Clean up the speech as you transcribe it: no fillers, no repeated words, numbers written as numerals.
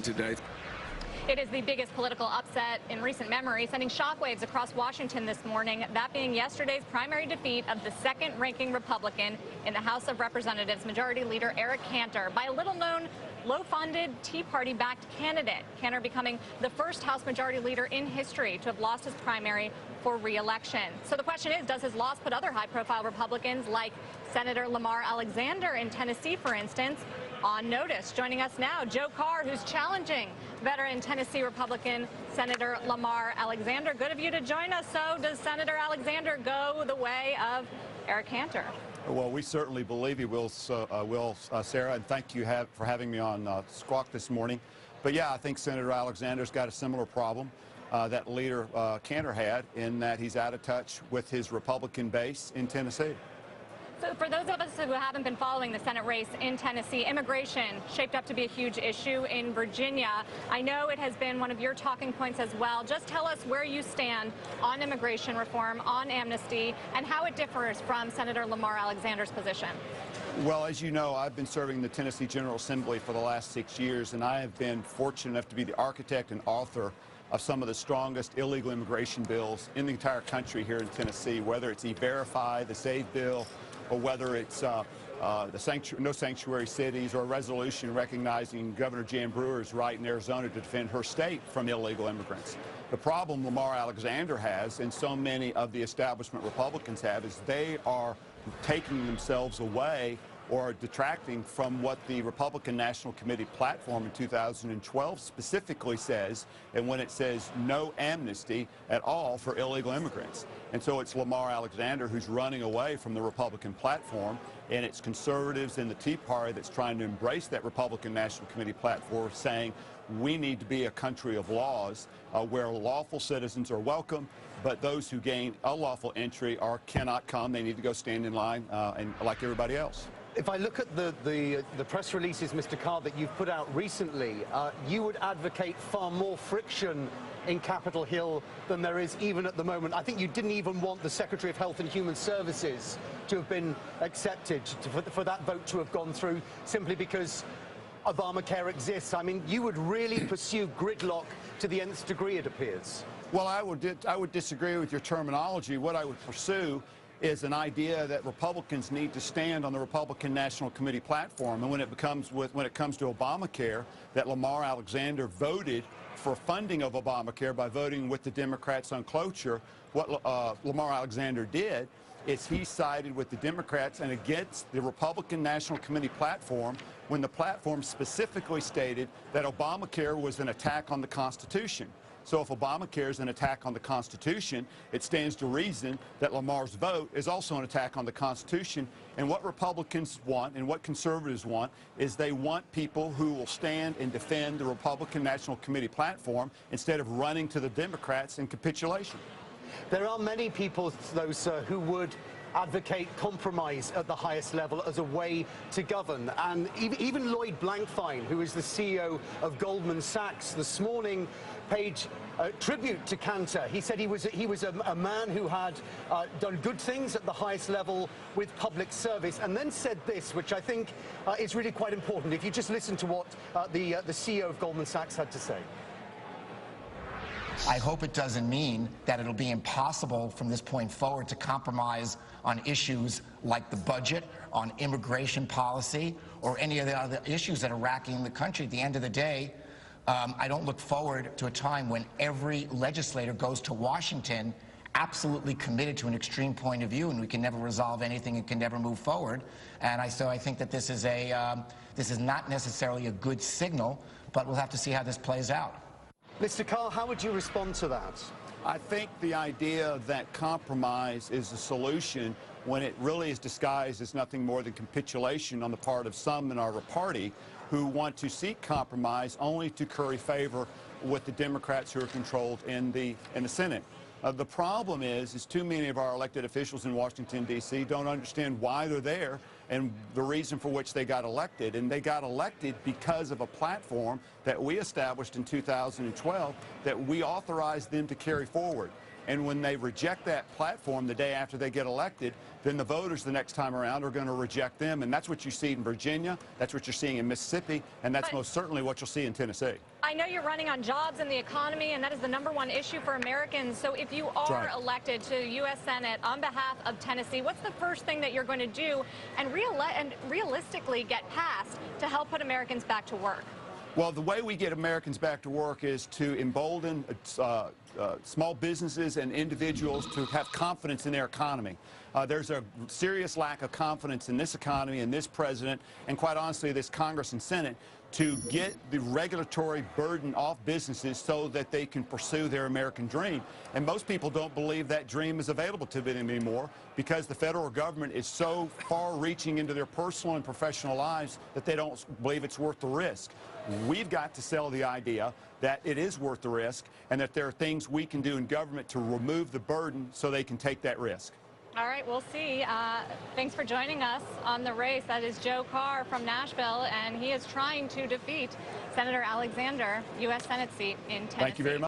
today. It is the biggest political upset in recent memory, sending shockwaves across Washington this morning, that being yesterday's primary defeat of the second-ranking Republican in the House of Representatives, Majority Leader Eric Cantor, by a little-known, low-funded Tea Party-backed candidate. Cantor becoming the first House Majority Leader in history to have lost his primary for re-election. So the question is, does his loss put other high-profile Republicans like Senator Lamar Alexander in Tennessee, for instance, on notice? Joining us now, Joe Carr, who's challenging veteran Tennessee Republican Senator Lamar Alexander. Good of you to join us. So does Senator Alexander go the way of Eric Cantor? Well, we certainly believe he will, Sarah, and thank you for having me on Squawk this morning. But yeah, I think Senator Alexander's got a similar problem that leader Cantor had, in that he's out of touch with his Republican base in Tennessee. So for those of us who haven't been following the Senate race in Tennessee, immigration shaped up to be a huge issue in Virginia. I know it has been one of your talking points as well. Just tell us where you stand on immigration reform, on amnesty, and how it differs from Senator Lamar Alexander's position. Well, as you know, I've been serving the Tennessee General Assembly for the last 6 years, and I have been fortunate enough to be the architect and author of some of the strongest illegal immigration bills in the entire country here in Tennessee, whether it's E-Verify, the SAVE bill, or whether it's the no sanctuary cities, or a resolution recognizing Governor Jan Brewer's right in Arizona to defend her state from illegal immigrants. The problem Lamar Alexander has, and so many of the establishment Republicans have, is they are taking themselves away or detracting from what the Republican National Committee platform in 2012 specifically says, and when it says no amnesty at all for illegal immigrants. And so it's Lamar Alexander who's running away from the Republican platform, and it's conservatives in the Tea Party that's trying to embrace that Republican National Committee platform, saying we need to be a country of laws where lawful citizens are welcome, but those who gain unlawful entry cannot come. They need to go stand in line and like everybody else. If I look at the press releases, Mr. Carr, that you've put out recently, you would advocate far more friction in Capitol Hill than there is even at the moment. I think you didn't even want the Secretary of Health and Human Services to have been accepted, for that vote to have gone through, simply because Obamacare exists. I mean, you would really pursue gridlock to the nth degree, it appears. Well, I would disagree with your terminology. What I would pursue is an idea that Republicans need to stand on the Republican National Committee platform, and when it comes to Obamacare, that Lamar Alexander voted for funding of Obamacare by voting with the Democrats on cloture. What Lamar Alexander did is he sided with the Democrats and against the Republican National Committee platform, when the platform specifically stated that Obamacare was an attack on the Constitution. So if Obamacare is an attack on the Constitution, it stands to reason that Lamar's vote is also an attack on the Constitution. And what Republicans want and what conservatives want is they want people who will stand and defend the Republican National Committee platform instead of running to the Democrats in capitulation. There are many people, though, sir, who would advocate compromise at the highest level as a way to govern. And even Lloyd Blankfein, who is the CEO of Goldman Sachs, this morning paid tribute to Cantor. He said he was a man who had done good things at the highest level with public service, and then said this, which I think is really quite important. If you just listen to what the CEO of Goldman Sachs had to say. I hope it doesn't mean that it'll be impossible from this point forward to compromise on issues like the budget, on immigration policy, or any of the other issues that are racking the country. At the end of the day, I don't look forward to a time when every legislator goes to Washington absolutely committed to an extreme point of view, and we can never resolve anything and can never move forward. And so I think that this is not necessarily a good signal, but we'll have to see how this plays out. Mr. Carr, how would you respond to that? I think the idea that compromise is a solution when it really is disguised as nothing more than capitulation on the part of some in our party who want to seek compromise only to curry favor with the Democrats who are controlled in the Senate. The problem is too many of our elected officials in Washington, D.C. don't understand why they're there and the reason for which they got elected. And they got elected because of a platform that we established in 2012 that we authorized them to carry forward. And when they reject that platform the day after they get elected, then the voters the next time around are going to reject them. And that's what you see in Virginia, that's what you're seeing in Mississippi, and that's most certainly what you'll see in Tennessee. I know you're running on jobs and the economy, and that is the #1 issue for Americans. So if you are elected to U.S. Senate on behalf of Tennessee, what's the first thing that you're going to do and realistically get passed to help put Americans back to work? Well, the way we get Americans back to work is to embolden small businesses and individuals to have confidence in their economy. There's a serious lack of confidence in this economy and this president, and quite honestly, this Congress and Senate, to get the regulatory burden off businesses so that they can pursue their American dream. And most people don't believe that dream is available to them anymore because the federal government is so far-reaching into their personal and professional lives that they don't believe it's worth the risk. We've got to sell the idea that it is worth the risk and that there are things we can do in government to remove the burden so they can take that risk. All right, we'll see. Thanks for joining us on The Race. That is Joe Carr from Nashville, and he is trying to defeat Senator Alexander, U.S. Senate seat in Tennessee. Thank you very much.